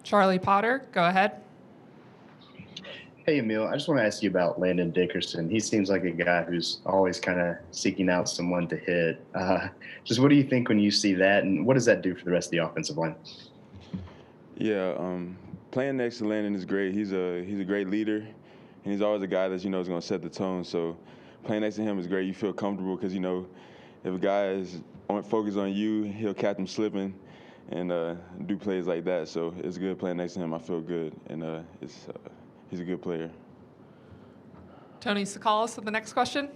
Charlie Potter, go ahead. Hey, Emil, I just want to ask you about Landon Dickerson. He seems like a guy who's always kind of seeking out someone to hit. Just what do you think when you see that, and what does that do for the rest of the offensive line? Yeah, playing next to Landon is great. He's a great leader, and he's always a guy that is going to set the tone. So playing next to him is great. You feel comfortable because if a guy is focused on you, he'll catch him slipping and do plays like that. So it's good playing next to him. I feel good, and he's a good player. Tony Sakalas with the next question.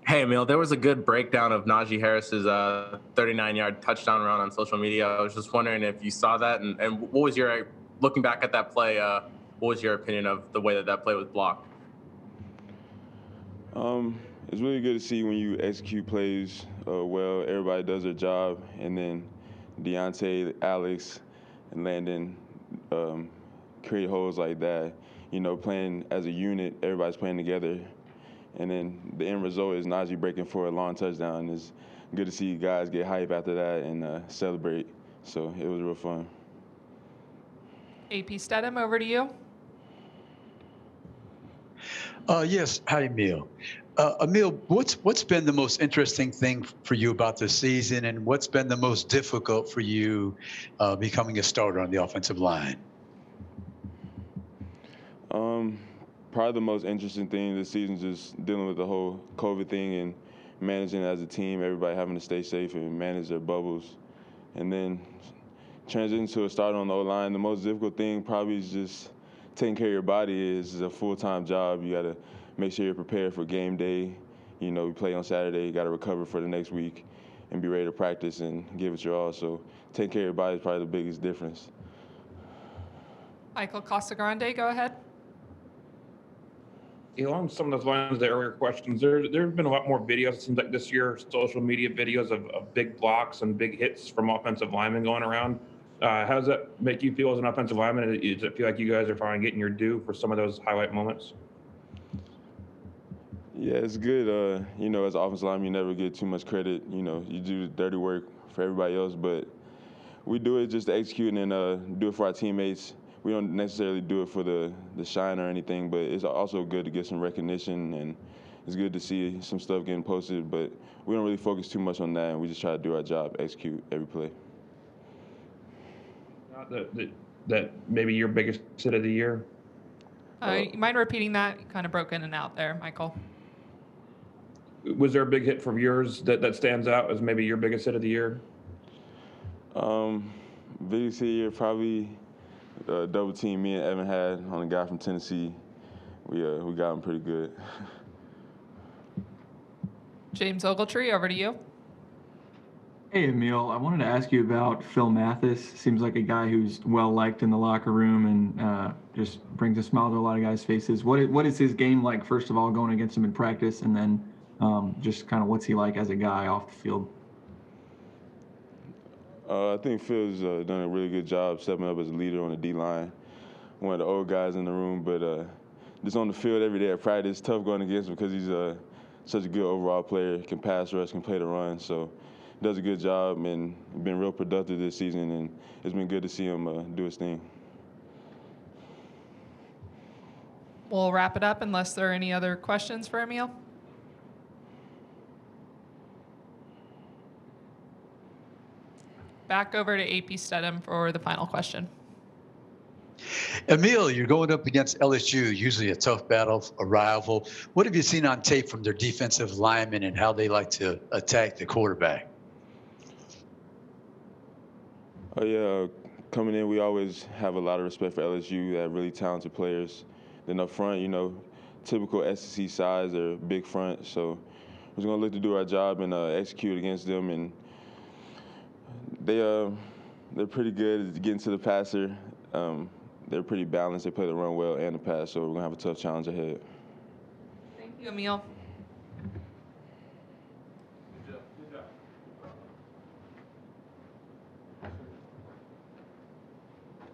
Hey, Emil, there was a good breakdown of Najee Harris's 39-yard touchdown run on social media. I was just wondering if you saw that, and what was your, looking back at that play, what was your opinion of the way that play was blocked? It's really good to see when you execute plays well. Everybody does their job, and then Deontay, Alex, and Landon create holes like that. Playing as a unit, everybody's playing together. And then the end result is Najee breaking for a long touchdown. It's good to see guys get hype after that and celebrate. So it was real fun. AP Stedham, over to you. Yes. Hi, Emil. Emil, what's been the most interesting thing for you about this season, and what's been the most difficult for you becoming a starter on the offensive line? Probably the most interesting thing this season is just dealing with the whole COVID thing and managing as a team, everybody having to stay safe and manage their bubbles. And then transitioning to a starter on the O-line, the most difficult thing probably is just taking care of your body. It's a full-time job. You got to make sure you're prepared for game day. We play on Saturday. You got to recover for the next week and be ready to practice and give it your all. So taking care of your body is probably the biggest difference. Michael Casagrande, go ahead. Along some of those lines of the earlier questions, there's been a lot more videos, it seems like this year, social media videos of big blocks and big hits from offensive linemen going around. How does that make you feel as an offensive lineman? Does it feel like you guys are finally getting your due for some of those highlight moments? Yeah, it's good. As an offensive lineman, you never get too much credit. You do the dirty work for everybody else, but we do it just to execute and do it for our teammates. We don't necessarily do it for the shine or anything, but it's also good to get some recognition, and it's good to see some stuff getting posted, but we don't really focus too much on that, and we just try to do our job, execute every play. That maybe your biggest hit of the year? You mind repeating that? You kind of broke in and out there, Michael. Was there a big hit from yours that stands out as maybe your biggest hit of the year? Biggest hit of the year, probably double team me and Evan had on a guy from Tennessee. We got him pretty good. James Ogletree, over to you. Hey, Emil, I wanted to ask you about Phil Mathis. Seems like a guy who's well-liked in the locker room and just brings a smile to a lot of guys' faces. What is his game like, first of all, going against him in practice, and then just kind of what's he like as a guy off the field? I think Phil's done a really good job stepping up as a leader on the D-line. One of the old guys in the room, but just on the field every day at practice, tough going against him because he's such a good overall player, can pass rush, can play the run. So he does a good job and been real productive this season, and it's been good to see him do his thing. We'll wrap it up unless there are any other questions for Emil. Back over to AP Stedham for the final question. Emil, you're going up against LSU, usually a tough battle, a rival. What have you seen on tape from their defensive linemen and how they like to attack the quarterback? Oh, yeah. Coming in, we always have a lot of respect for LSU. They have really talented players. Then up front, typical SEC size, they're big front. So we're going to look to do our job and execute against them. And they're pretty good at getting to the passer. They're pretty balanced. They play the run well and the pass, so we're going to have a tough challenge ahead. Thank you, Emil.